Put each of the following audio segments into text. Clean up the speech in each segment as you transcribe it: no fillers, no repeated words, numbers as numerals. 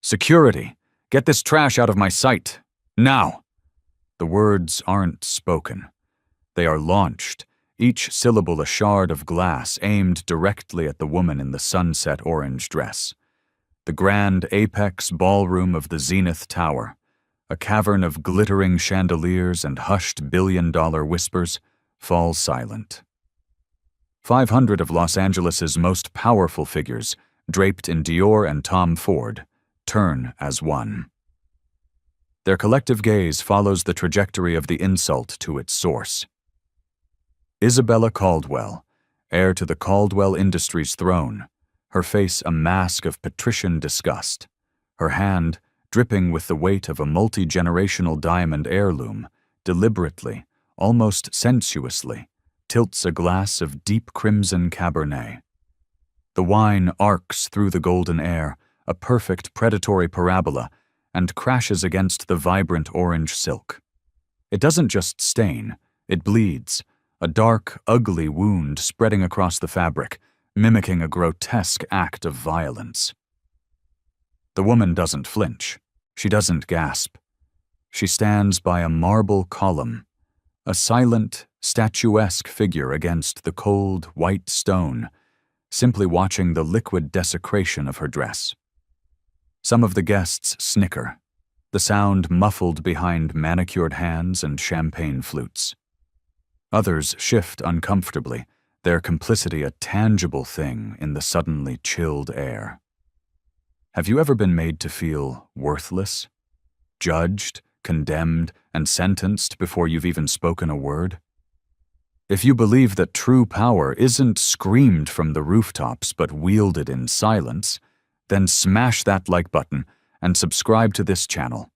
Security! Get this trash out of my sight! Now! The words aren't spoken. They are launched, each syllable a shard of glass aimed directly at the woman in the sunset orange dress. The grand apex ballroom of the Zenith Tower, a cavern of glittering chandeliers and hushed billion-dollar whispers, falls silent. 500 of Los Angeles's most powerful figures, draped in Dior and Tom Ford, turn as one. Their collective gaze follows the trajectory of the insult to its source. Isabella Caldwell, heir to the Caldwell Industries throne, her face a mask of patrician disgust, her hand, dripping with the weight of a multi-generational diamond heirloom, deliberately, almost sensuously, tilts a glass of deep crimson Cabernet. The wine arcs through the golden air, a perfect predatory parabola, and crashes against the vibrant orange silk. It doesn't just stain, it bleeds, a dark, ugly wound spreading across the fabric, mimicking a grotesque act of violence. The woman doesn't flinch. She doesn't gasp. She stands by a marble column, a silent, statuesque figure against the cold, white stone, simply watching the liquid desecration of her dress. Some of the guests snicker, the sound muffled behind manicured hands and champagne flutes. Others shift uncomfortably, their complicity a tangible thing in the suddenly chilled air. Have you ever been made to feel worthless? Judged, condemned, and sentenced before you've even spoken a word? If you believe that true power isn't screamed from the rooftops but wielded in silence, then smash that like button and subscribe to this channel,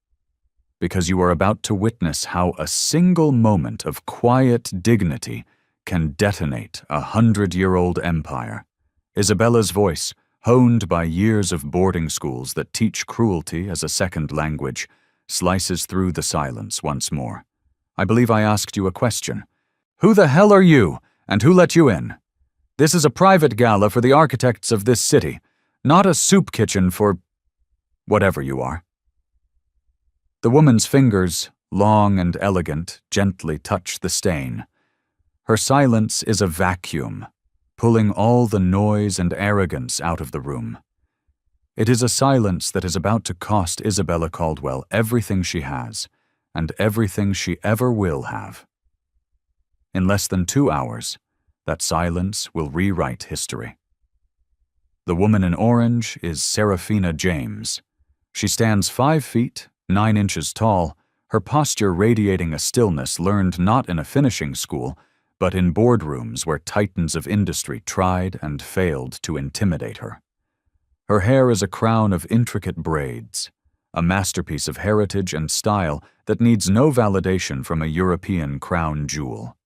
because you are about to witness how a single moment of quiet dignity can detonate a 100-year-old empire. Isabella's voice, honed by years of boarding schools that teach cruelty as a second language, slices through the silence once more. I believe I asked you a question. Who the hell are you, and who let you in? This is a private gala for the architects of this city, not a soup kitchen for whatever you are. The woman's fingers, long and elegant, gently touch the stain. Her silence is a vacuum, pulling all the noise and arrogance out of the room. It is a silence that is about to cost Isabella Caldwell everything she has, and everything she ever will have. In less than 2 hours, that silence will rewrite history. The woman in orange is Serafina James. She stands 5 feet, 9 inches tall, her posture radiating a stillness learned not in a finishing school, but in boardrooms where titans of industry tried and failed to intimidate her. Her hair is a crown of intricate braids, a masterpiece of heritage and style that needs no validation from a European crown jewel.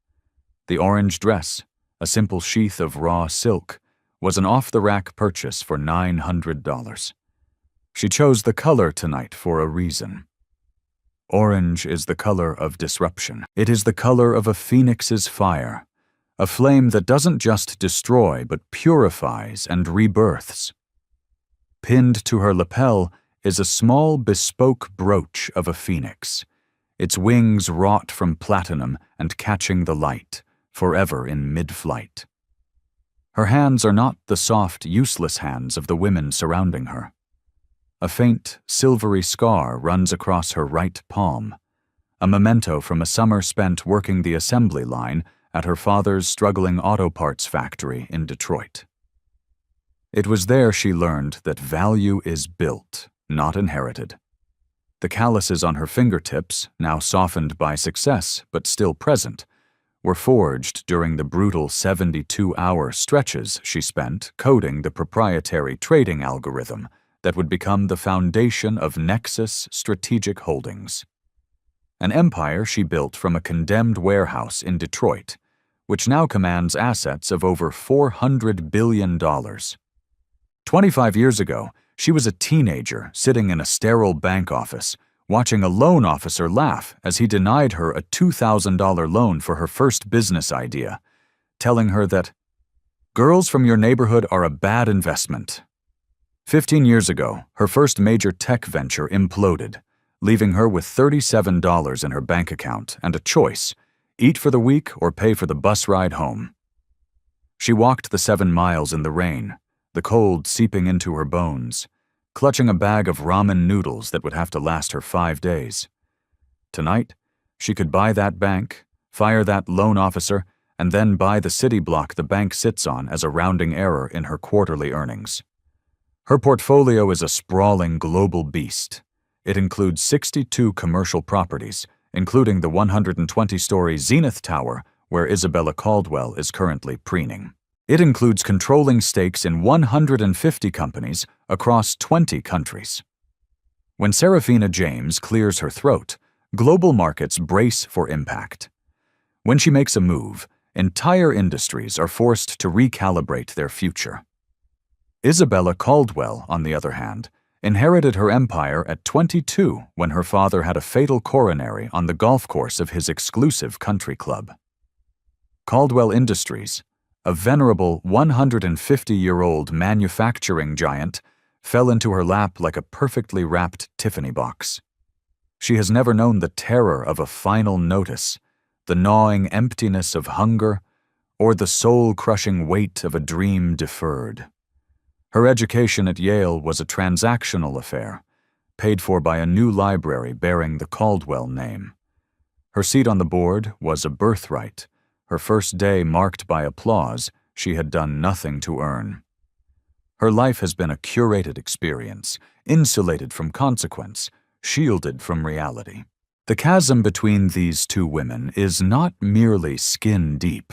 The orange dress, a simple sheath of raw silk, was an off-the-rack purchase for $900. She chose the color tonight for a reason. Orange is the color of disruption. It is the color of a phoenix's fire, a flame that doesn't just destroy but purifies and rebirths. Pinned to her lapel is a small bespoke brooch of a phoenix, its wings wrought from platinum and catching the light, forever in mid-flight. Her hands are not the soft, useless hands of the women surrounding her. A faint, silvery scar runs across her right palm, a memento from a summer spent working the assembly line at her father's struggling auto parts factory in Detroit. It was there she learned that value is built, not inherited. The calluses on her fingertips, now softened by success but still present, were forged during the brutal 72-hour stretches she spent coding the proprietary trading algorithm that would become the foundation of Nexus Strategic Holdings, an empire she built from a condemned warehouse in Detroit, which now commands assets of over $400 billion. 25 years ago, she was a teenager sitting in a sterile bank office, watching a loan officer laugh as he denied her a $2,000 loan for her first business idea, telling her that girls from your neighborhood are a bad investment. 15 years ago, her first major tech venture imploded, leaving her with $37 in her bank account and a choice: eat for the week or pay for the bus ride home. She walked the 7 miles in the rain, the cold seeping into her bones, clutching a bag of ramen noodles that would have to last her 5 days. Tonight, she could buy that bank, fire that loan officer, and then buy the city block the bank sits on as a rounding error in her quarterly earnings. Her portfolio is a sprawling global beast. It includes 62 commercial properties, including the 120-story Zenith Tower, where Isabella Caldwell is currently preening. It includes controlling stakes in 150 companies across 20 countries. When Serafina James clears her throat, global markets brace for impact. When she makes a move, entire industries are forced to recalibrate their future. Isabella Caldwell, on the other hand, inherited her empire at 22 when her father had a fatal coronary on the golf course of his exclusive country club. Caldwell Industries, a venerable 150-year-old manufacturing giant, fell into her lap like a perfectly wrapped Tiffany box. She has never known the terror of a final notice, the gnawing emptiness of hunger, or the soul-crushing weight of a dream deferred. Her education at Yale was a transactional affair, paid for by a new library bearing the Caldwell name. Her seat on the board was a birthright, her first day marked by applause she had done nothing to earn. Her life has been a curated experience, insulated from consequence, shielded from reality. The chasm between these two women is not merely skin deep.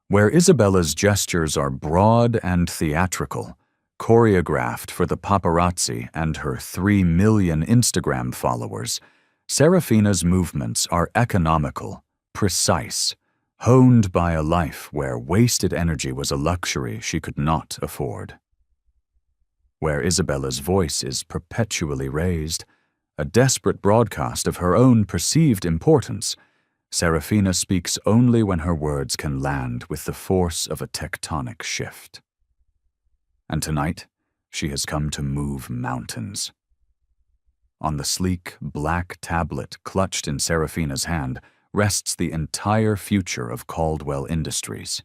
Where Isabella's gestures are broad and theatrical, choreographed for the paparazzi and her 3 million Instagram followers, Serafina's movements are economical, precise, honed by a life where wasted energy was a luxury she could not afford. Where Isabella's voice is perpetually raised, a desperate broadcast of her own perceived importance, Serafina speaks only when her words can land with the force of a tectonic shift. And tonight, she has come to move mountains. On the sleek, black tablet clutched in Serafina's hand rests the entire future of Caldwell Industries.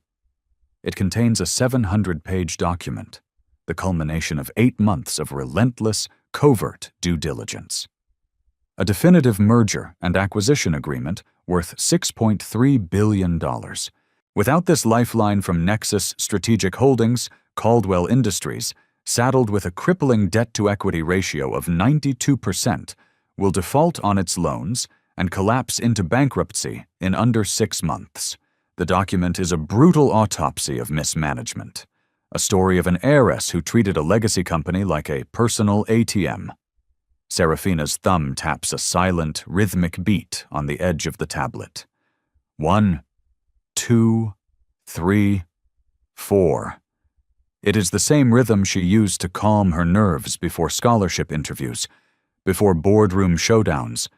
It contains a 700-page document, the culmination of 8 months of relentless, covert due diligence. A definitive merger and acquisition agreement worth $6.3 billion. Without this lifeline from Nexus Strategic Holdings, Caldwell Industries, saddled with a crippling debt-to-equity ratio of 92%, will default on its loans and collapse into bankruptcy in under 6 months. The document is a brutal autopsy of mismanagement, a story of an heiress who treated a legacy company like a personal ATM. Serafina's thumb taps a silent, rhythmic beat on the edge of the tablet. 1, 2, 3, 4. It is the same rhythm she used to calm her nerves before scholarship interviews, before boardroom showdowns,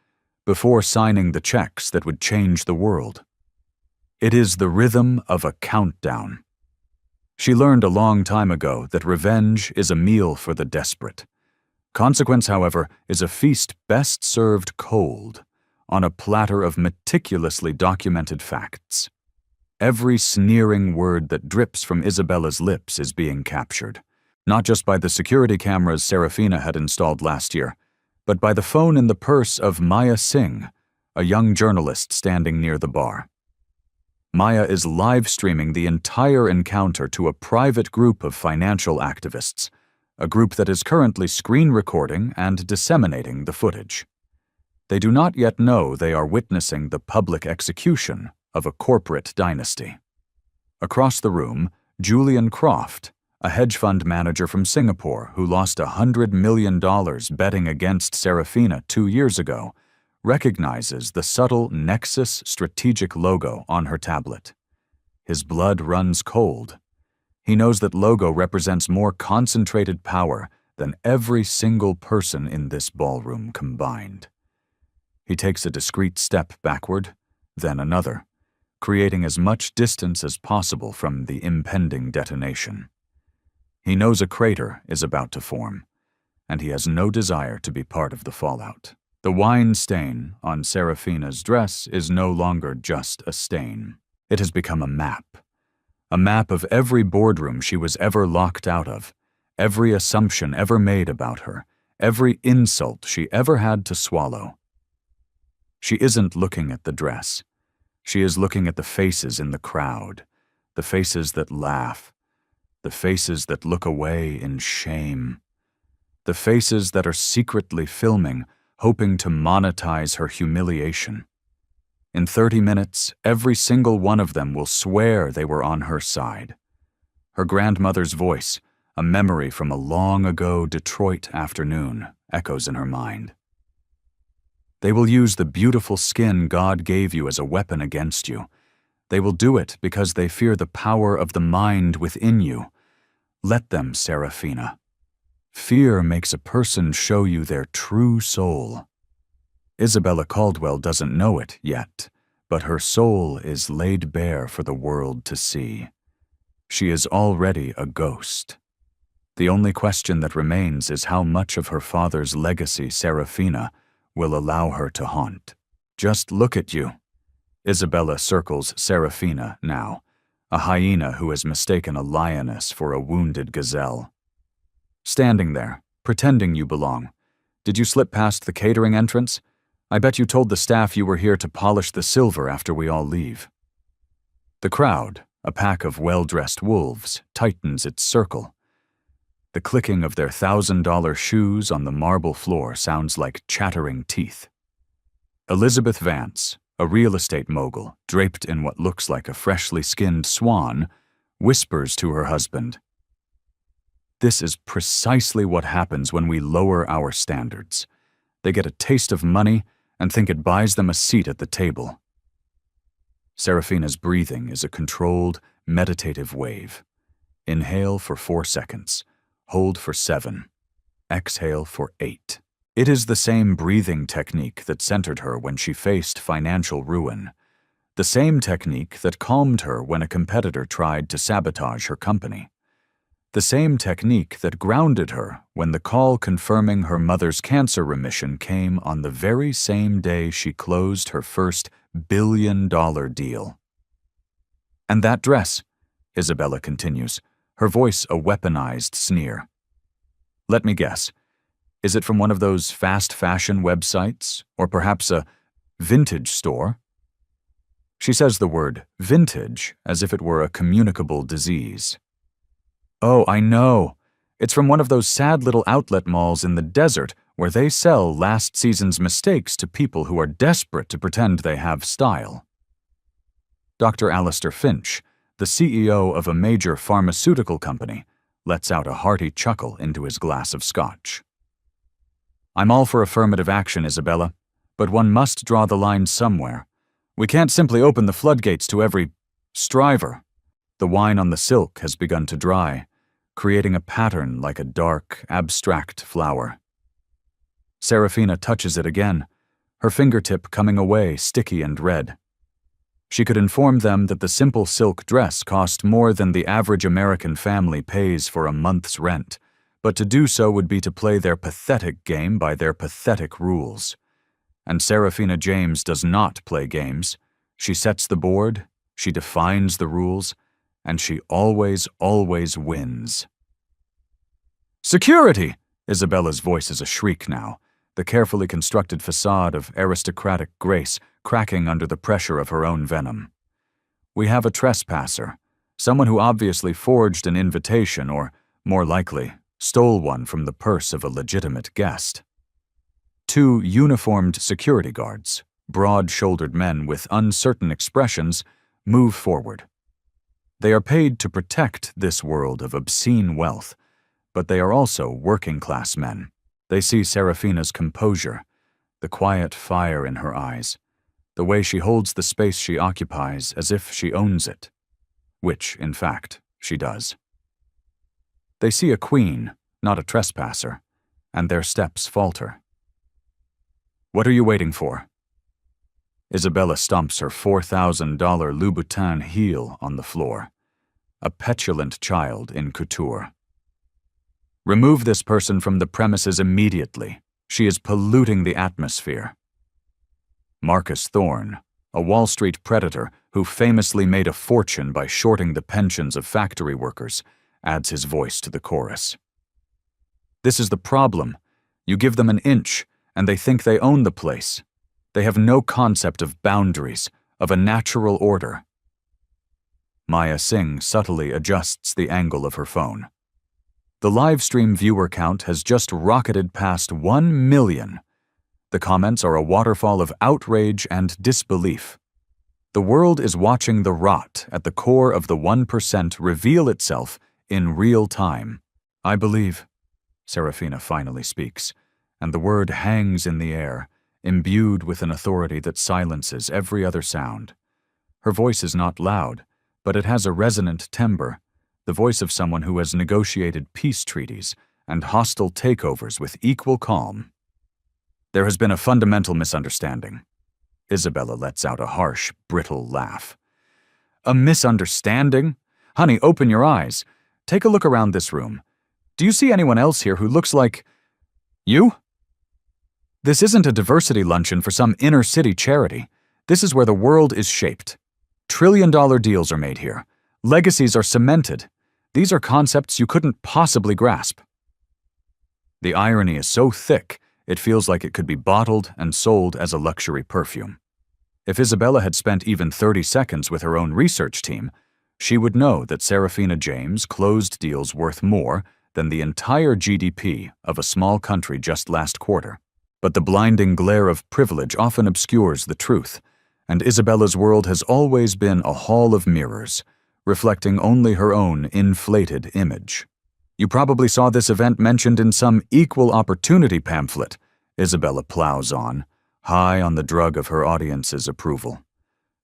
before signing the checks that would change the world. It is the rhythm of a countdown. She learned a long time ago that revenge is a meal for the desperate. Consequence, however, is a feast best served cold, on a platter of meticulously documented facts. Every sneering word that drips from Isabella's lips is being captured, not just by the security cameras Serafina had installed last year, but by the phone in the purse of Maya Singh, a young journalist standing near the bar. Maya is live-streaming the entire encounter to a private group of financial activists, a group that is currently screen recording and disseminating the footage. They do not yet know they are witnessing the public execution of a corporate dynasty. Across the room, Julian Croft, a hedge fund manager from Singapore who lost $100 million betting against Serafina 2 years ago, recognizes the subtle Nexus strategic logo on her tablet. His blood runs cold. He knows that logo represents more concentrated power than every single person in this ballroom combined. He takes a discreet step backward, then another, creating as much distance as possible from the impending detonation. He knows a crater is about to form, and he has no desire to be part of the fallout. The wine stain on Serafina's dress is no longer just a stain. It has become a map of every boardroom she was ever locked out of, every assumption ever made about her, every insult she ever had to swallow. She isn't looking at the dress. She is looking at the faces in the crowd, the faces that laugh, the faces that look away in shame, the faces that are secretly filming, hoping to monetize her humiliation. In 30 minutes, every single one of them will swear they were on her side. Her grandmother's voice, a memory from a long-ago Detroit afternoon, echoes in her mind. They will use the beautiful skin God gave you as a weapon against you. They will do it because they fear the power of the mind within you. Let them, Serafina. Fear makes a person show you their true soul. Isabella Caldwell doesn't know it yet, but her soul is laid bare for the world to see. She is already a ghost. The only question that remains is how much of her father's legacy Serafina will allow her to haunt. Just look at you. Isabella circles Serafina now, a hyena who has mistaken a lioness for a wounded gazelle. Standing there, pretending you belong. Did you slip past the catering entrance? I bet you told the staff you were here to polish the silver after we all leave. The crowd, a pack of well-dressed wolves, tightens its circle. The clicking of their $1,000 shoes on the marble floor sounds like chattering teeth. Elizabeth Vance, a real estate mogul draped in what looks like a freshly skinned swan, whispers to her husband, "This is precisely what happens when we lower our standards. They get a taste of money and think it buys them a seat at the table." Serafina's breathing is a controlled, meditative wave. Inhale for 4 seconds. Hold for 7. Exhale for 8. It is the same breathing technique that centered her when she faced financial ruin. The same technique that calmed her when a competitor tried to sabotage her company. The same technique that grounded her when the call confirming her mother's cancer remission came on the very same day she closed her first billion-dollar deal. "And that dress," Isabella continues, her voice a weaponized sneer. "Let me guess. Is it from one of those fast fashion websites, or perhaps a vintage store?" She says the word vintage as if it were a communicable disease. "Oh, I know. It's from one of those sad little outlet malls in the desert where they sell last season's mistakes to people who are desperate to pretend they have style." Dr. Alistair Finch, the CEO of a major pharmaceutical company, lets out a hearty chuckle into his glass of scotch. "I'm all for affirmative action, Isabella, but one must draw the line somewhere. We can't simply open the floodgates to every striver." The wine on the silk has begun to dry, creating a pattern like a dark, abstract flower. Serafina touches it again, her fingertip coming away sticky and red. She could inform them that the simple silk dress cost more than the average American family pays for a month's rent, but to do so would be to play their pathetic game by their pathetic rules. And Serafina James does not play games. She sets the board, she defines the rules, and she always wins. "Security!" Isabella's voice is a shriek now, the carefully constructed facade of aristocratic grace cracking under the pressure of her own venom. "We have a trespasser, someone who obviously forged an invitation or, more likely, stole one from the purse of a legitimate guest." 2 uniformed security guards, broad-shouldered men with uncertain expressions, move forward. They are paid to protect this world of obscene wealth, but they are also working-class men. They see Serafina's composure, the quiet fire in her eyes, the way she holds the space she occupies as if she owns it, which, in fact, she does. They see a queen, not a trespasser, and their steps falter. "What are you waiting for?" Isabella stomps her $4,000 Louboutin heel on the floor, a petulant child in couture. Remove this person from the premises immediately. She is polluting the atmosphere. Marcus Thorne, a Wall Street predator who famously made a fortune by shorting the pensions of factory workers, adds his voice to the chorus. This is the problem. You give them an inch, and they think they own the place. They have no concept of boundaries, of a natural order. Maya Singh subtly adjusts the angle of her phone. The live stream viewer count has just rocketed past 1 million. The comments are a waterfall of outrage and disbelief. The world is watching the rot at the core of the 1% reveal itself in real time. I believe, Serafina finally speaks, and the word hangs in the air, imbued with an authority that silences every other sound. Her voice is not loud, but it has a resonant timbre, the voice of someone who has negotiated peace treaties and hostile takeovers with equal calm. There has been a fundamental misunderstanding. Isabella lets out a harsh, brittle laugh. A misunderstanding? Honey, open your eyes. Take a look around this room. Do you see anyone else here who looks like you? This isn't a diversity luncheon for some inner-city charity. This is where the world is shaped. Trillion-dollar deals are made here. Legacies are cemented. These are concepts you couldn't possibly grasp. The irony is so thick, it feels like it could be bottled and sold as a luxury perfume. If Isabella had spent even 30 seconds with her own research team, she would know that Serafina James closed deals worth more than the entire GDP of a small country just last quarter. But the blinding glare of privilege often obscures the truth, and Isabella's world has always been a hall of mirrors, reflecting only her own inflated image. You probably saw this event mentioned in some equal opportunity pamphlet, Isabella plows on, high on the drug of her audience's approval.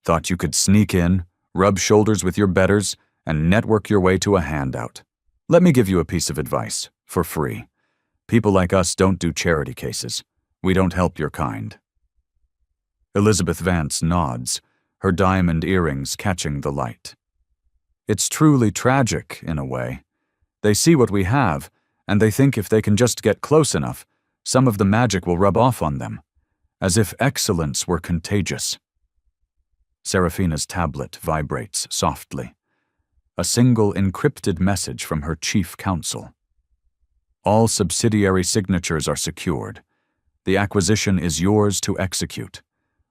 Thought you could sneak in, rub shoulders with your betters, and network your way to a handout. Let me give you a piece of advice, for free. People like us don't do charity cases. We don't help your kind. Elizabeth Vance nods, her diamond earrings catching the light. It's truly tragic, in a way. They see what we have, and they think if they can just get close enough, some of the magic will rub off on them, as if excellence were contagious. Serafina's tablet vibrates softly. A single encrypted message from her chief counsel. All subsidiary signatures are secured. The acquisition is yours to execute.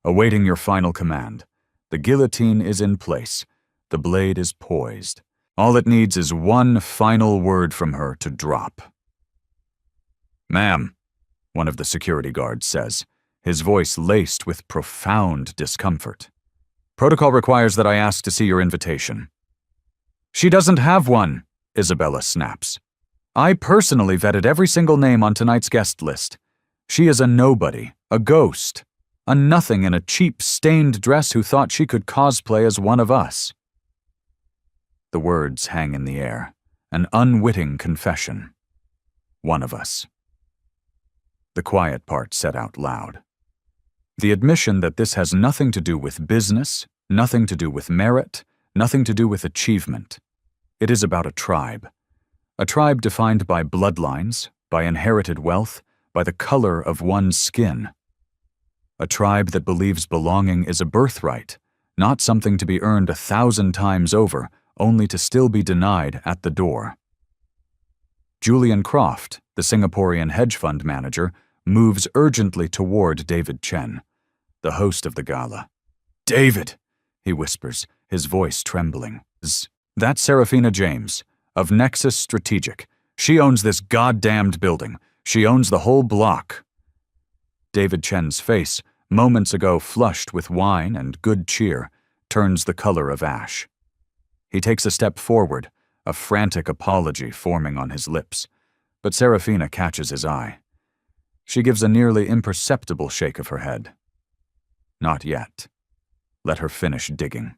Awaiting your final command. The guillotine is in place. The blade is poised. All it needs is one final word from her to drop. "Ma'am," one of the security guards says, his voice laced with profound discomfort. "Protocol requires that I ask to see your invitation." "She doesn't have one," Isabella snaps. "I personally vetted every single name on tonight's guest list. She is a nobody, a ghost, a nothing in a cheap, stained dress who thought she could cosplay as one of us." The words hang in the air, an unwitting confession. One of us. The quiet part said out loud. The admission that this has nothing to do with business, nothing to do with merit, nothing to do with achievement. It is about a tribe defined by bloodlines, by inherited wealth, by the color of one's skin. A tribe that believes belonging is a birthright, not something to be earned 1,000 times over, only to still be denied at the door. Julian Croft, the Singaporean hedge fund manager, moves urgently toward David Chen, the host of the gala. "David," he whispers, his voice trembling. "That's Serafina James, of Nexus Strategic. She owns this goddamned building. She owns the whole block." David Chen's face, moments ago flushed with wine and good cheer, turns the color of ash. He takes a step forward, a frantic apology forming on his lips, but Serafina catches his eye. She gives a nearly imperceptible shake of her head. "Not yet. Let her finish digging."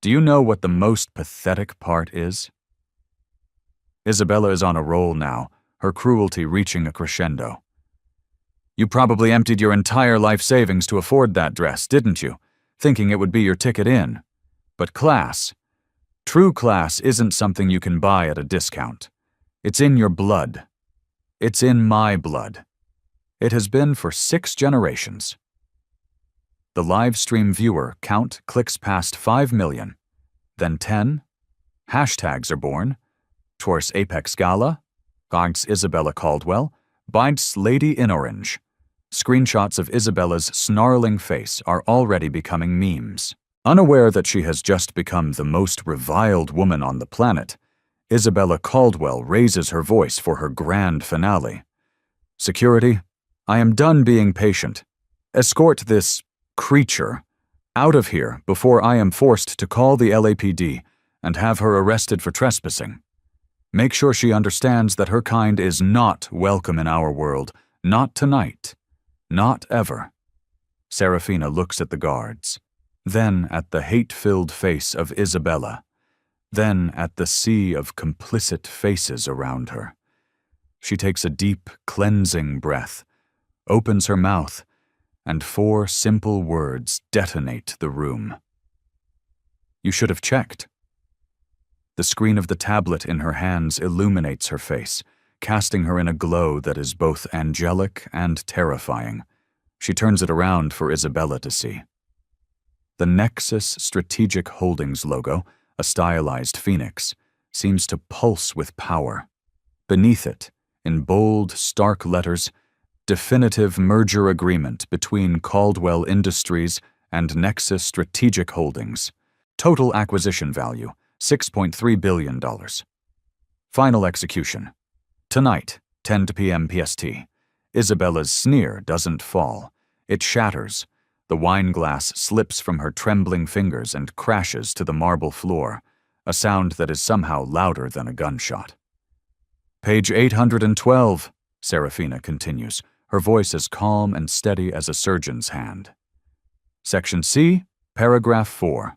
Do you know what the most pathetic part is? Isabella is on a roll now, her cruelty reaching a crescendo. "You probably emptied your entire life savings to afford that dress, didn't you? Thinking it would be your ticket in. But class, true class isn't something you can buy at a discount. It's in your blood. It's in my blood. It has been for 6 generations. The live stream viewer count clicks past 5 million. Then 10. Hashtags are born. Tors Apex Gala. Gags Isabella Caldwell. Binds Lady in Orange. Screenshots of Isabella's snarling face are already becoming memes. Unaware that she has just become the most reviled woman on the planet, Isabella Caldwell raises her voice for her grand finale. Security, I am done being patient. Escort this creature out of here before I am forced to call the LAPD and have her arrested for trespassing. Make sure she understands that her kind is not welcome in our world, not tonight, not ever. Serafina looks at the guards, then at the hate-filled face of Isabella, then at the sea of complicit faces around her. She takes a deep, cleansing breath, opens her mouth, and 4 simple words detonate the room. You should have checked. The screen of the tablet in her hands illuminates her face, casting her in a glow that is both angelic and terrifying. She turns it around for Isabella to see. The Nexus Strategic Holdings logo, a stylized phoenix, seems to pulse with power. Beneath it, in bold, stark letters, definitive merger agreement between Caldwell Industries and Nexus Strategic Holdings. Total acquisition value, $6.3 billion. Final execution. Tonight, 10 p.m. PST. Isabella's sneer doesn't fall. It shatters. The wine glass slips from her trembling fingers and crashes to the marble floor, a sound that is somehow louder than a gunshot. Page 812, Serafina continues, her voice as calm and steady as a surgeon's hand. Section C, paragraph 4.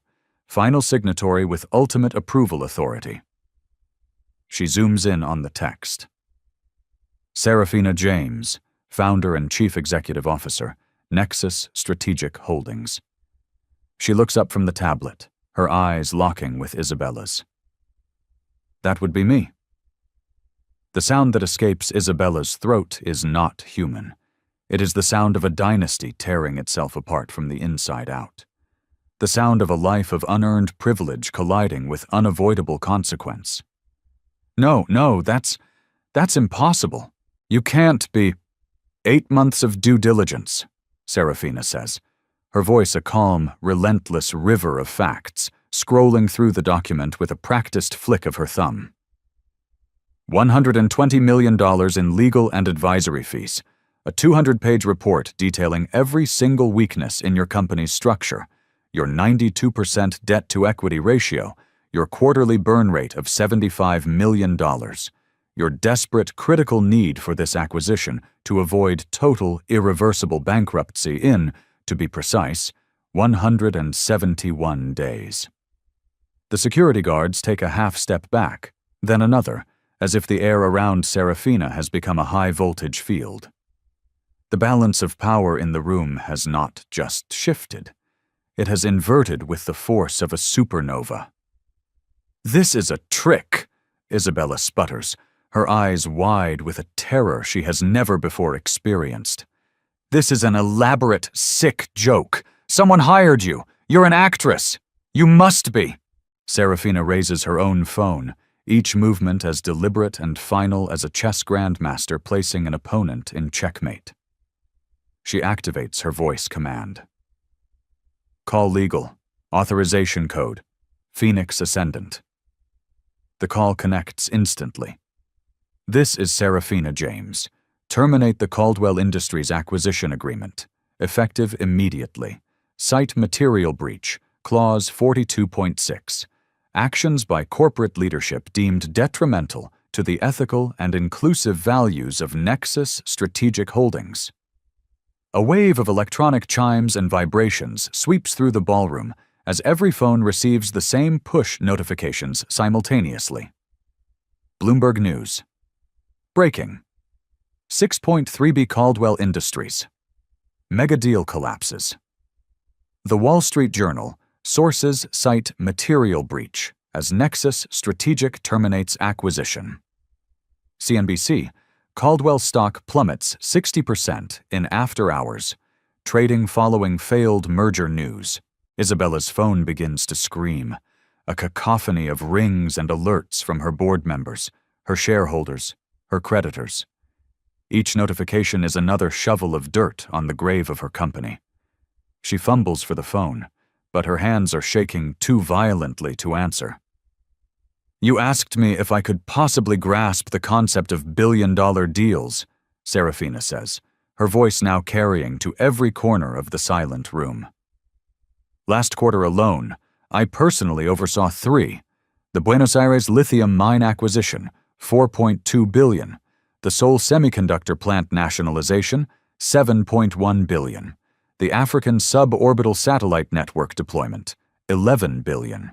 Final signatory with ultimate approval authority. She zooms in on the text. Serafina James, founder and chief executive officer, Nexus Strategic Holdings. She looks up from the tablet, her eyes locking with Isabella's. That would be me. The sound that escapes Isabella's throat is not human. It is the sound of a dynasty tearing itself apart from the inside out. The sound of a life of unearned privilege colliding with unavoidable consequence. No, that's impossible. You can't be. 8 months of due diligence, Serafina says, her voice a calm, relentless river of facts, scrolling through the document with a practiced flick of her thumb. $120 million in legal and advisory fees, a 200-page report detailing every single weakness in your company's structure, your 92% debt-to-equity ratio, your quarterly burn rate of $75 million, your desperate, critical need for this acquisition to avoid total, irreversible bankruptcy in, to be precise, 171 days. The security guards take a half-step back, then another, as if the air around Serafina has become a high-voltage field. The balance of power in the room has not just shifted. It has inverted with the force of a supernova. This is a trick, Isabella sputters, her eyes wide with a terror she has never before experienced. This is an elaborate, sick joke. Someone hired you. You're an actress. You must be. Serafina raises her own phone, each movement as deliberate and final as a chess grandmaster placing an opponent in checkmate. She activates her voice command. Call legal. Authorization code. Phoenix Ascendant. The call connects instantly. This is Serafina James. Terminate the Caldwell Industries acquisition agreement. Effective immediately. Cite material breach. Clause 42.6. Actions by corporate leadership deemed detrimental to the ethical and inclusive values of Nexus Strategic Holdings. A wave of electronic chimes and vibrations sweeps through the ballroom as every phone receives the same push notifications simultaneously. Bloomberg News. Breaking. 6.3B Caldwell Industries. Mega deal collapses. The Wall Street Journal. Sources cite material breach as Nexus Strategic terminates acquisition. CNBC, Caldwell stock plummets 60% in after hours, trading following failed merger news. Isabella's phone begins to scream, a cacophony of rings and alerts from her board members, her shareholders, her creditors. Each notification is another shovel of dirt on the grave of her company. She fumbles for the phone, but her hands are shaking too violently to answer. "You asked me if I could possibly grasp the concept of billion-dollar deals," Serafina says, her voice now carrying to every corner of the silent room. "Last quarter alone, I personally oversaw 3. The Buenos Aires lithium mine acquisition, $4.2 billion. The Seoul semiconductor plant nationalization, $7.1 billion. The African suborbital satellite network deployment, $11 billion.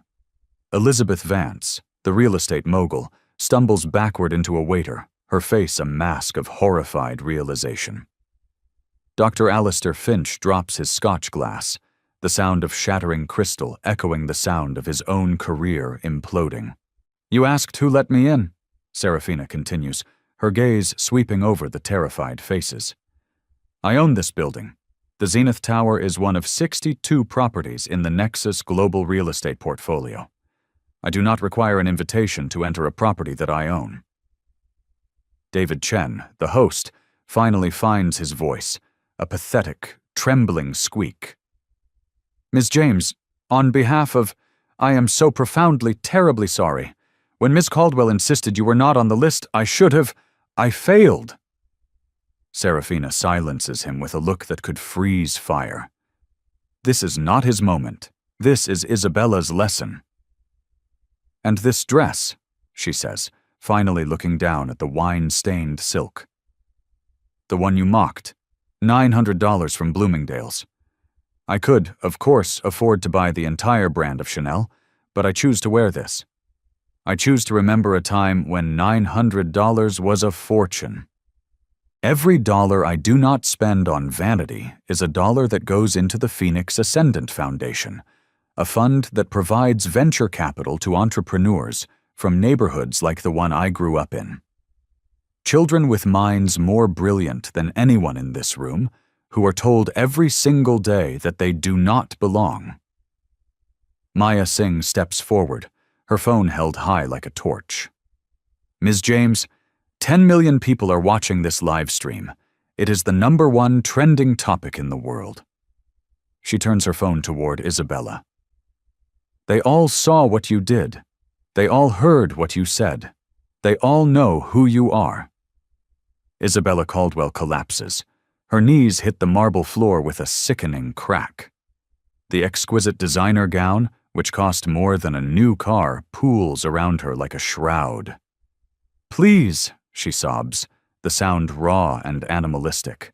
Elizabeth Vance, the real estate mogul, stumbles backward into a waiter, her face a mask of horrified realization. Dr. Alistair Finch drops his scotch glass, the sound of shattering crystal echoing the sound of his own career imploding. "You asked who let me in," Serafina continues, her gaze sweeping over the terrified faces. "I own this building. The Zenith Tower is one of 62 properties in the Nexus Global Real Estate portfolio. I do not require an invitation to enter a property that I own." David Chen, the host, finally finds his voice, a pathetic, trembling squeak. "Ms. James, on behalf of, I am so profoundly, terribly sorry. When Ms. Caldwell insisted you were not on the list, I failed." Serafina silences him with a look that could freeze fire. This is not his moment. This is Isabella's lesson. "And this dress," she says, finally looking down at the wine-stained silk. "The one you mocked, $900 from Bloomingdale's. I could, of course, afford to buy the entire brand of Chanel, but I choose to wear this. I choose to remember a time when $900 was a fortune. Every dollar I do not spend on vanity is a dollar that goes into the Phoenix Ascendant Foundation, a fund that provides venture capital to entrepreneurs from neighborhoods like the one I grew up in. Children with minds more brilliant than anyone in this room, who are told every single day that they do not belong." Maya Singh steps forward, her phone held high like a torch. "Ms. James, 10 million people are watching this live stream. It is the #1 trending topic in the world." She turns her phone toward Isabella. "They all saw what you did. They all heard what you said. They all know who you are." Isabella Caldwell collapses. Her knees hit the marble floor with a sickening crack. The exquisite designer gown, which cost more than a new car, pools around her like a shroud. "Please," she sobs, the sound raw and animalistic.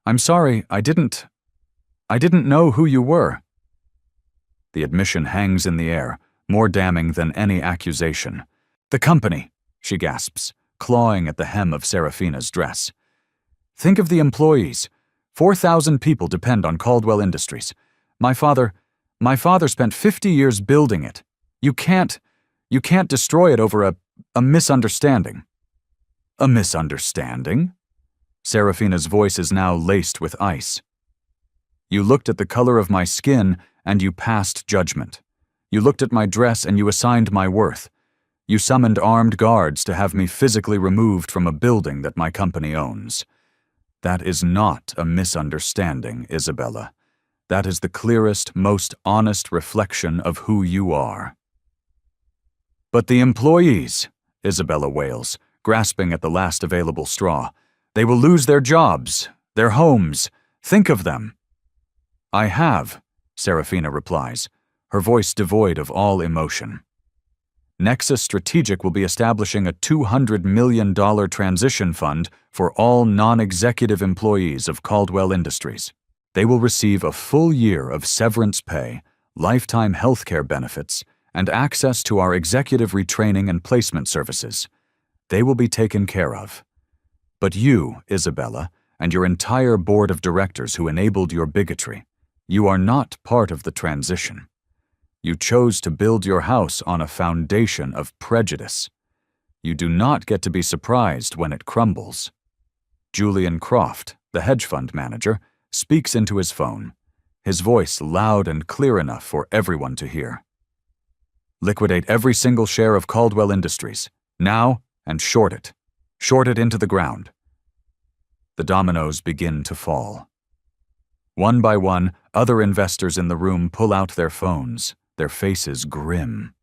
"I'm sorry, I didn't know who you were." The admission hangs in the air, more damning than any accusation. "The company," she gasps, clawing at the hem of Serafina's dress. "Think of the employees. 4,000 people depend on Caldwell Industries. My father spent 50 years building it. You can't destroy it over a misunderstanding." "A misunderstanding?" Serafina's voice is now laced with ice. "You looked at the color of my skin and you passed judgment. You looked at my dress and you assigned my worth. You summoned armed guards to have me physically removed from a building that my company owns. That is not a misunderstanding, Isabella. That is the clearest, most honest reflection of who you are." "But the employees," Isabella wails, grasping at the last available straw. "They will lose their jobs, their homes. Think of them." "I have," Serafina replies, her voice devoid of all emotion. Nexus Strategic will be establishing a $200 million transition fund for all non-executive employees of Caldwell Industries. They will receive a full year of severance pay, lifetime healthcare benefits, and access to our executive retraining and placement services. They will be taken care of. But you, Isabella, and your entire board of directors who enabled your bigotry, you are not part of the transition. You chose to build your house on a foundation of prejudice. You do not get to be surprised when it crumbles. Julian Croft, the hedge fund manager, speaks into his phone, his voice loud and clear enough for everyone to hear. Liquidate every single share of Caldwell Industries, now, and short it. Short it into the ground. The dominoes begin to fall. One by one, other investors in the room pull out their phones, their faces grim.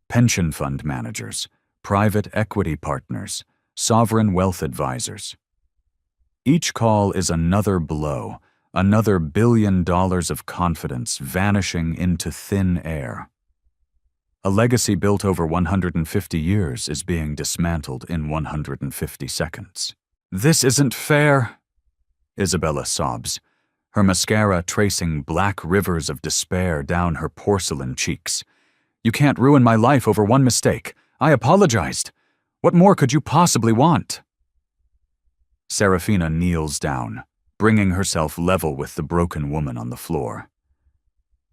Pension fund managers, private equity partners, sovereign wealth advisors. Each call is another blow, another $1 billion of confidence vanishing into thin air. A legacy built over 150 years is being dismantled in 150 seconds. "This isn't fair," Isabella sobs, her mascara tracing black rivers of despair down her porcelain cheeks. "You can't ruin my life over one mistake. I apologized. What more could you possibly want?" Serafina kneels down, bringing herself level with the broken woman on the floor.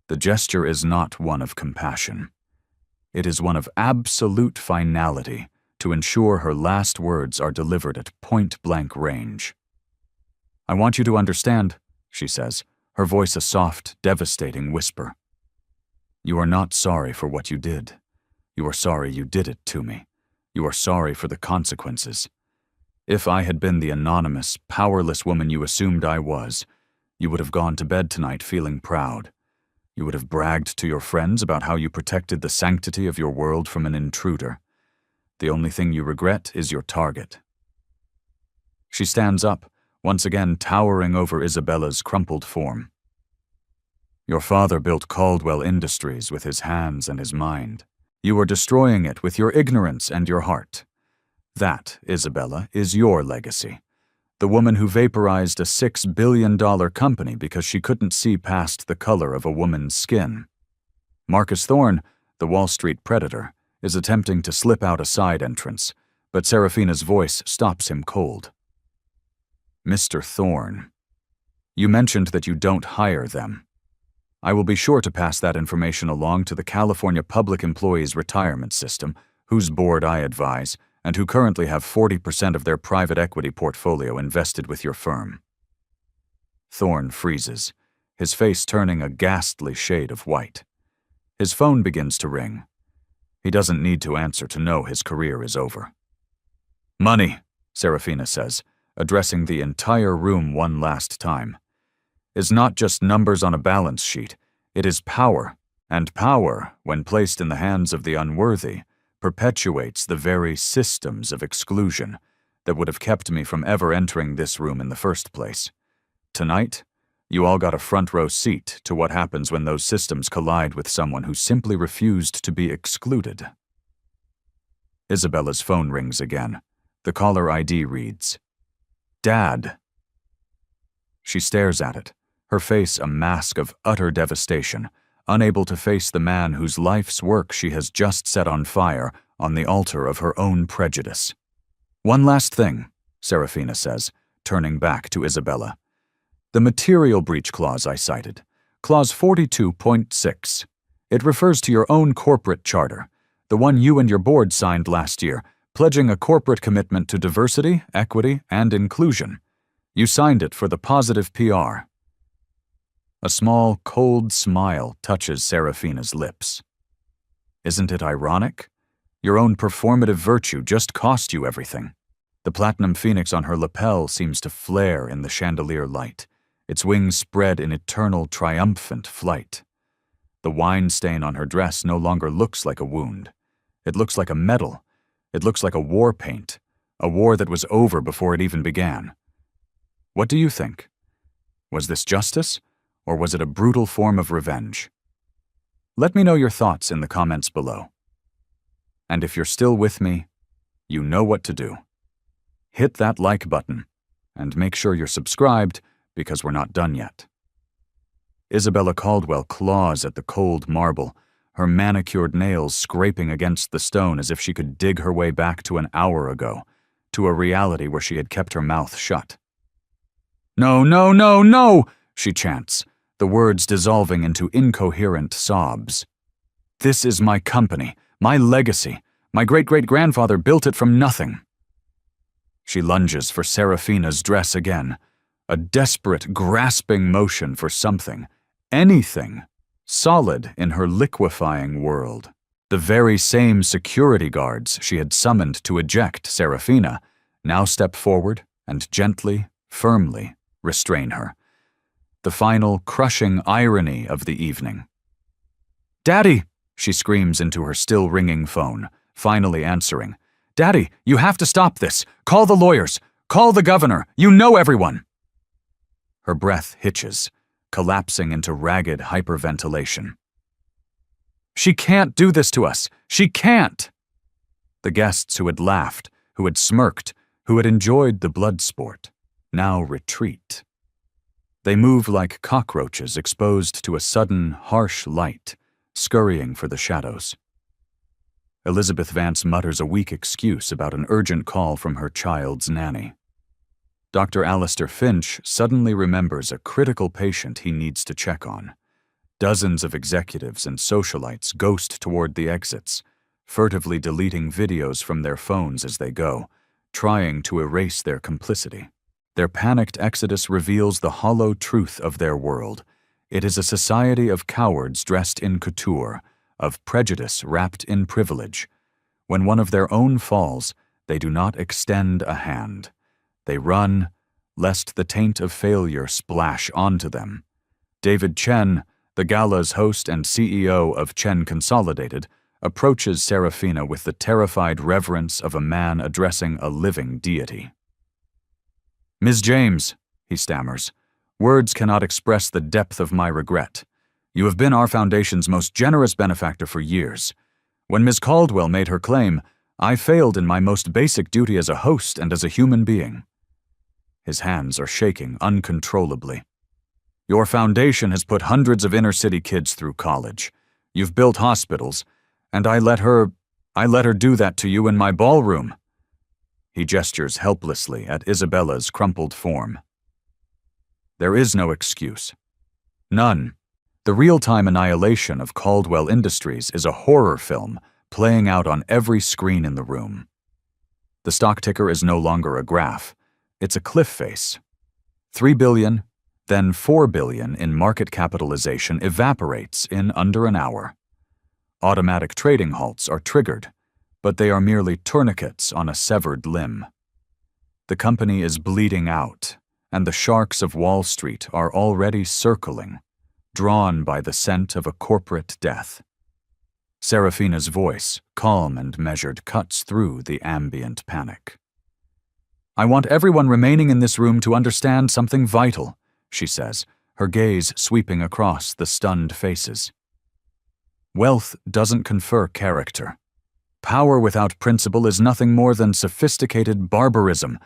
The gesture is not one of compassion. It is one of absolute finality to ensure her last words are delivered at point-blank range. "I want you to understand," she says, her voice a soft, devastating whisper. "You are not sorry for what you did. You are sorry you did it to me. You are sorry for the consequences. If I had been the anonymous, powerless woman you assumed I was, you would have gone to bed tonight feeling proud. You would have bragged to your friends about how you protected the sanctity of your world from an intruder. The only thing you regret is your target." She stands up, once again towering over Isabella's crumpled form. "Your father built Caldwell Industries with his hands and his mind. You are destroying it with your ignorance and your heart. That, Isabella, is your legacy. The woman who vaporized a $6 billion company because she couldn't see past the color of a woman's skin. Marcus Thorne, the Wall Street predator, is attempting to slip out a side entrance, but Serafina's voice stops him cold. "Mr. Thorne, you mentioned that you don't hire them. I will be sure to pass that information along to the California Public Employees Retirement System, whose board I advise, and who currently have 40% of their private equity portfolio invested with your firm." Thorne freezes, his face turning a ghastly shade of white. His phone begins to ring. He doesn't need to answer to know his career is over. "Money," Serafina says, addressing the entire room one last time, "is not just numbers on a balance sheet. It is power, and power, when placed in the hands of the unworthy, perpetuates the very systems of exclusion that would have kept me from ever entering this room in the first place. Tonight, you all got a front row seat to what happens when those systems collide with someone who simply refused to be excluded." Isabella's phone rings again. The caller ID reads, "Dad." She stares at it, her face a mask of utter devastation, unable to face the man whose life's work she has just set on fire on the altar of her own prejudice. "One last thing," Serafina says, turning back to Isabella. "The material breach clause I cited, clause 42.6. It refers to your own corporate charter, the one you and your board signed last year, pledging a corporate commitment to diversity, equity, and inclusion. You signed it for the positive PR." A small, cold smile touches Serafina's lips. "Isn't it ironic? Your own performative virtue just cost you everything." The platinum phoenix on her lapel seems to flare in the chandelier light, its wings spread in eternal, triumphant flight. The wine stain on her dress no longer looks like a wound. It looks like a medal. It looks like a war paint, a war that was over before it even began. What do you think? Was this justice? Or was it a brutal form of revenge? Let me know your thoughts in the comments below. And if you're still with me, you know what to do. Hit that like button, and make sure you're subscribed because we're not done yet. Isabella Caldwell claws at the cold marble, her manicured nails scraping against the stone as if she could dig her way back to an hour ago, to a reality where she had kept her mouth shut. "No, no, no, no!" she chants, the words dissolving into incoherent sobs. "This is my company, my legacy, My great-great-grandfather built it from nothing." She lunges for Serafina's dress again, a desperate, grasping motion for something, anything, solid in her liquefying world. The very same security guards she had summoned to eject Serafina now step forward and gently, firmly restrain her. The final crushing irony of the evening. "Daddy!" she screams into her still-ringing phone, finally answering. "Daddy, you have to stop this! Call the lawyers! Call the governor! You know everyone!" Her breath hitches, collapsing into ragged hyperventilation. "She can't do this to us! She can't!" The guests who had laughed, who had smirked, who had enjoyed the blood sport, now retreat. They move like cockroaches exposed to a sudden, harsh light, scurrying for the shadows. Elizabeth Vance mutters a weak excuse about an urgent call from her child's nanny. Dr. Alistair Finch suddenly remembers a critical patient he needs to check on. Dozens of executives and socialites ghost toward the exits, furtively deleting videos from their phones as they go, trying to erase their complicity. Their panicked exodus reveals the hollow truth of their world. It is a society of cowards dressed in couture, of prejudice wrapped in privilege. When one of their own falls, they do not extend a hand. They run, lest the taint of failure splash onto them. David Chen, the Gala's host and CEO of Chen Consolidated, approaches Serafina with the terrified reverence of a man addressing a living deity. "Ms. James," he stammers, "words cannot express the depth of my regret. You have been our foundation's most generous benefactor for years. When Ms. Caldwell made her claim, I failed in my most basic duty as a host and as a human being." His hands are shaking uncontrollably. "Your foundation has put hundreds of inner-city kids through college. You've built hospitals, and I let her do that to you in my ballroom." He gestures helplessly at Isabella's crumpled form. There is no excuse. None. The real-time annihilation of Caldwell Industries is a horror film playing out on every screen in the room. The stock ticker is no longer a graph. It's a cliff face. 3 billion, then 4 billion in market capitalization evaporates in under an hour. Automatic trading halts are triggered, but they are merely tourniquets on a severed limb. The company is bleeding out, and the sharks of Wall Street are already circling, drawn by the scent of a corporate death. Serafina's voice, calm and measured, cuts through the ambient panic. "I want everyone remaining in this room to understand something vital," she says, her gaze sweeping across the stunned faces. Wealth doesn't confer character. Power without principle is nothing more than sophisticated barbarism,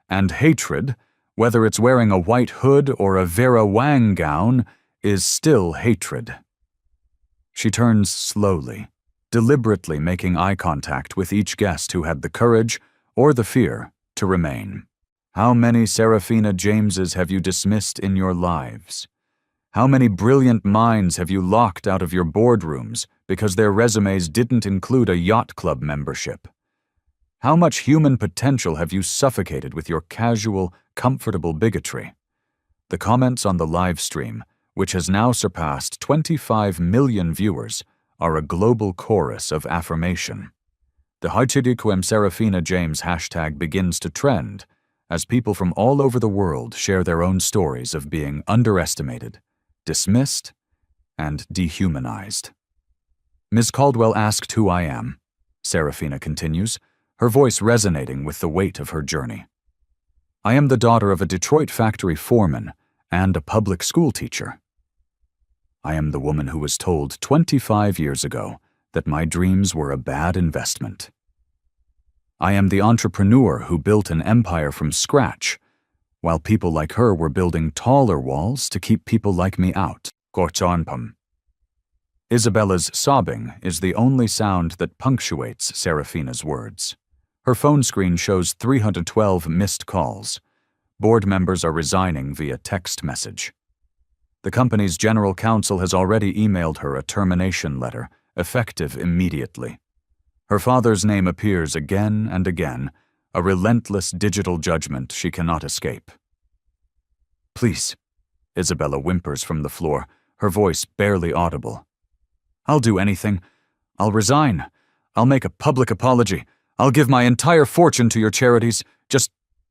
and hatred, whether it's wearing a white hood or a Vera Wang gown, is still hatred. She turns slowly, deliberately making eye contact with each guest who had the courage, or the fear, to remain. "How many Serafina Jameses have you dismissed in your lives? How many brilliant minds have you locked out of your boardrooms because their resumes didn't include a yacht club membership? How much human potential have you suffocated with your casual, comfortable bigotry?" The comments on the live stream, which has now surpassed 25 million viewers, are a global chorus of affirmation. The #HaChidiquem Serafina James hashtag begins to trend as people from all over the world share their own stories of being underestimated, dismissed, and dehumanized. "Ms. Caldwell asked who I am," Serafina continues, her voice resonating with the weight of her journey. "I am the daughter of a Detroit factory foreman and a public school teacher. I am the woman who was told 25 years ago that my dreams were a bad investment. I am the entrepreneur who built an empire from scratch, while people like her were building taller walls to keep people like me out." Gorchonpam. Isabella's sobbing is the only sound that punctuates Serafina's words. Her phone screen shows 312 missed calls. Board members are resigning via text message. The company's general counsel has already emailed her a termination letter, effective immediately. Her father's name appears again and again, a relentless digital judgment she cannot escape. "Please," Isabella whimpers from the floor, her voice barely audible. "I'll do anything. I'll resign. I'll make a public apology. I'll give my entire fortune to your charities.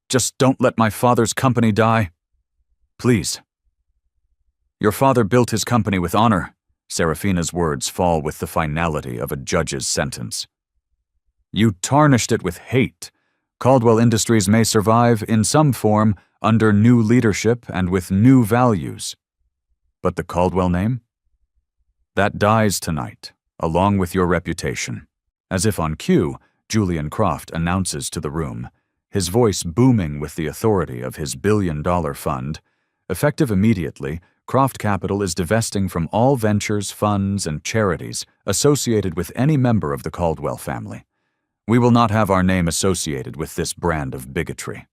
Just don't let my father's company die. Please." "Your father built his company with honor." Serafina's words fall with the finality of a judge's sentence. "You tarnished it with hate. Caldwell Industries may survive, in some form, under new leadership and with new values. But the Caldwell name? That dies tonight, along with your reputation." As if on cue, Julian Croft announces to the room, his voice booming with the authority of his billion-dollar fund. Effective immediately, Croft Capital is divesting from all ventures, funds, and charities associated with any member of the Caldwell family. We will not have our name associated with this brand of bigotry.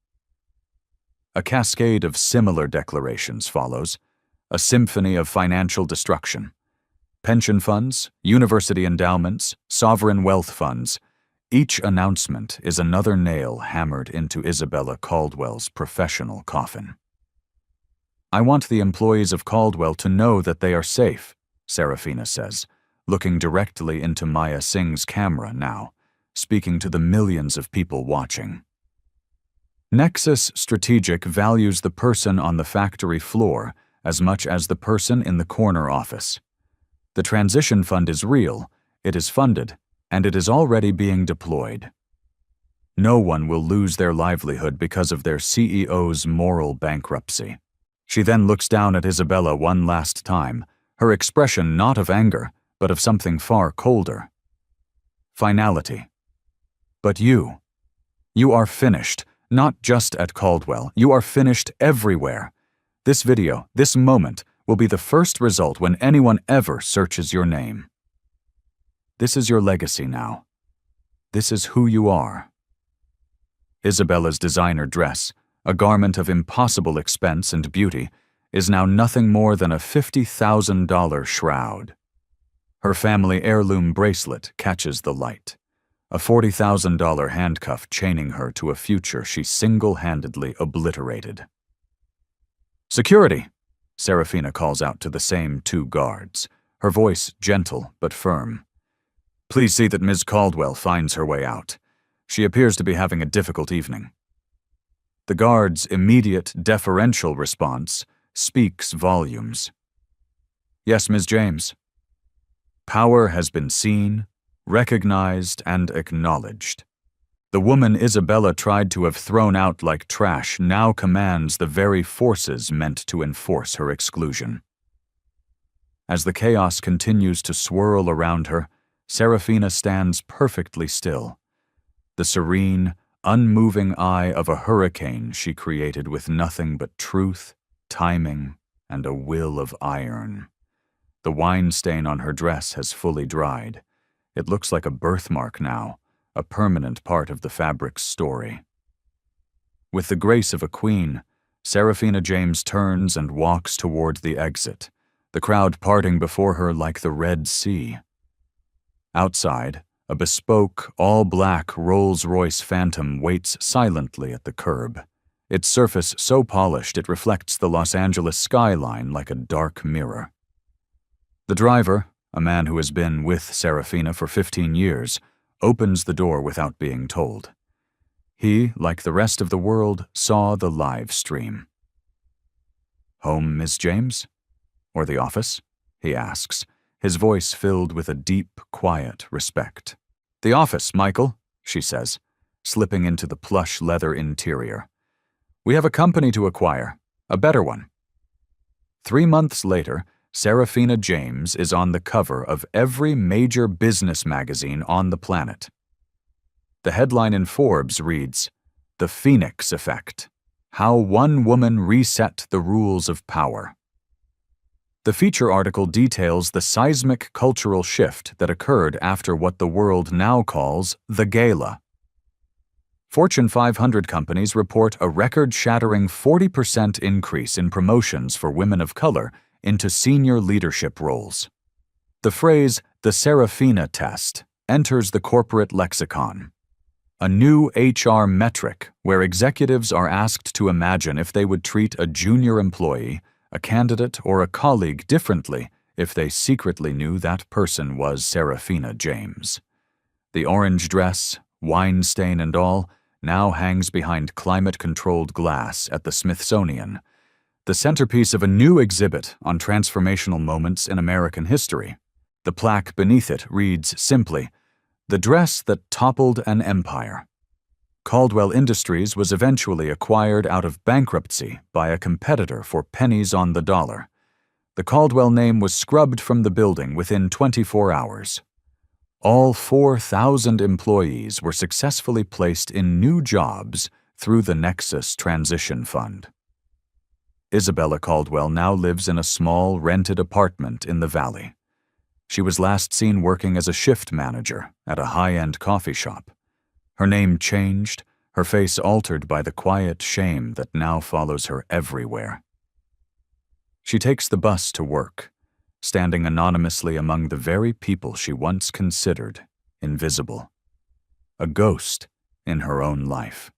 A cascade of similar declarations follows, a symphony of financial destruction. Pension funds, university endowments, sovereign wealth funds, each announcement is another nail hammered into Isabella Caldwell's professional coffin. "I want the employees of Caldwell to know that they are safe," Serafina says, looking directly into Maya Singh's camera now, speaking to the millions of people watching. Nexus Strategic values the person on the factory floor as much as the person in the corner office. The transition fund is real, it is funded, and it is already being deployed. No one will lose their livelihood because of their CEO's moral bankruptcy. She then looks down at Isabella one last time, her expression not of anger, but of something far colder. Finality. "But you are finished, not just at Caldwell, you are finished everywhere. This video, this moment, will be the first result when anyone ever searches your name. This is your legacy now. This is who you are." Isabella's designer dress, a garment of impossible expense and beauty, is now nothing more than a $50,000 shroud. Her family heirloom bracelet catches the light, a $40,000 handcuff chaining her to a future she single-handedly obliterated. "Security!" Serafina calls out to the same two guards, her voice gentle but firm. "Please see that Ms. Caldwell finds her way out. She appears to be having a difficult evening." The guard's immediate, deferential response speaks volumes. "Yes, Ms. James." Power has been seen, recognized, and acknowledged. The woman Isabella tried to have thrown out like trash now commands the very forces meant to enforce her exclusion. As the chaos continues to swirl around her, Serafina stands perfectly still, the serene, unmoving eye of a hurricane she created with nothing but truth, timing, and a will of iron. The wine stain on her dress has fully dried. It looks like a birthmark now, a permanent part of the fabric's story. With the grace of a queen, Serafina James turns and walks toward the exit, the crowd parting before her like the Red Sea. Outside, a bespoke, all-black Rolls-Royce Phantom waits silently at the curb, its surface so polished it reflects the Los Angeles skyline like a dark mirror. The driver, a man who has been with Serafina for 15 years, opens the door without being told. He, like the rest of the world, saw the live stream. "Home, Miss James? Or the office?" he asks, his voice filled with a deep, quiet respect. "The office, Michael," she says, slipping into the plush leather interior. "We have a company to acquire, a better one." 3 months later, Serafina James is on the cover of every major business magazine on the planet. The headline in Forbes reads, "The Phoenix Effect: How One Woman Reset the Rules of Power." The feature article details the seismic cultural shift that occurred after what the world now calls the Gala. Fortune 500 companies report a record-shattering 40% increase in promotions for women of color into senior leadership roles. The phrase, the Serafina test, enters the corporate lexicon. A new HR metric where executives are asked to imagine if they would treat a junior employee, a candidate, or a colleague differently if they secretly knew that person was Serafina James. The orange dress, wine stain and all, now hangs behind climate-controlled glass at the Smithsonian, the centerpiece of a new exhibit on transformational moments in American history. The plaque beneath it reads simply, "The dress that toppled an empire." Caldwell Industries was eventually acquired out of bankruptcy by a competitor for pennies on the dollar. The Caldwell name was scrubbed from the building within 24 hours. All 4,000 employees were successfully placed in new jobs through the Nexus Transition Fund. Isabella Caldwell now lives in a small, rented apartment in the valley. She was last seen working as a shift manager at a high-end coffee shop. Her name changed, her face altered by the quiet shame that now follows her everywhere. She takes the bus to work, standing anonymously among the very people she once considered invisible. A ghost in her own life.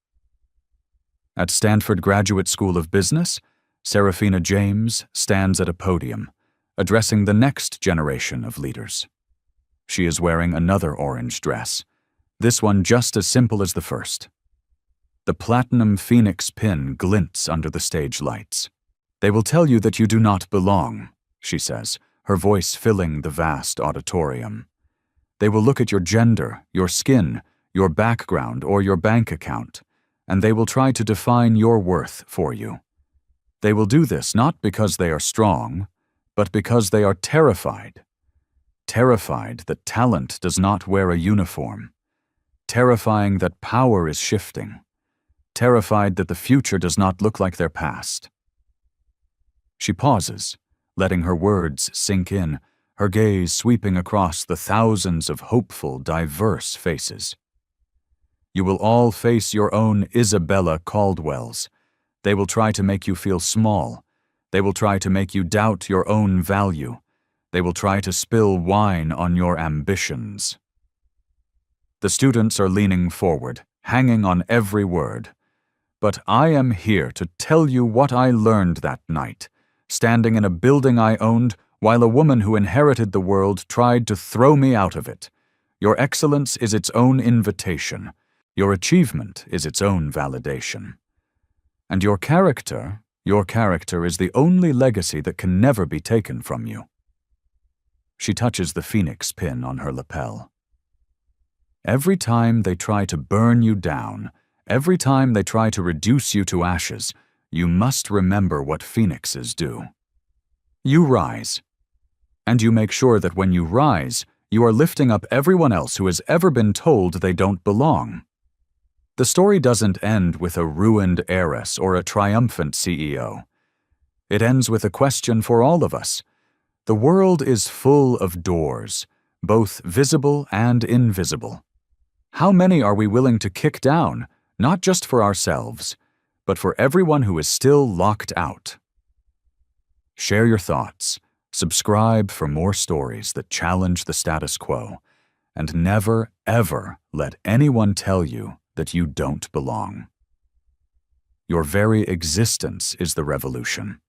At Stanford Graduate School of Business, Serafina James stands at a podium, addressing the next generation of leaders. She is wearing another orange dress, this one just as simple as the first. The platinum phoenix pin glints under the stage lights. "They will tell you that you do not belong," she says, her voice filling the vast auditorium. "They will look at your gender, your skin, your background, or your bank account, and they will try to define your worth for you. They will do this not because they are strong, but because they are terrified. Terrified that talent does not wear a uniform. Terrifying that power is shifting. Terrified that the future does not look like their past." She pauses, letting her words sink in, her gaze sweeping across the thousands of hopeful, diverse faces. "You will all face your own Isabella Caldwells. They will try to make you feel small. They will try to make you doubt your own value. They will try to spill wine on your ambitions." The students are leaning forward, hanging on every word. "But I am here to tell you what I learned that night, standing in a building I owned while a woman who inherited the world tried to throw me out of it. Your excellence is its own invitation. Your achievement is its own validation. And your character is the only legacy that can never be taken from you." She touches the phoenix pin on her lapel. "Every time they try to burn you down, every time they try to reduce you to ashes, you must remember what phoenixes do. You rise. And you make sure that when you rise, you are lifting up everyone else who has ever been told they don't belong." The story doesn't end with a ruined heiress or a triumphant CEO. It ends with a question for all of us. The world is full of doors, both visible and invisible. How many are we willing to kick down, not just for ourselves, but for everyone who is still locked out? Share your thoughts, subscribe for more stories that challenge the status quo, and never, ever let anyone tell you that you don't belong. Your very existence is the revolution.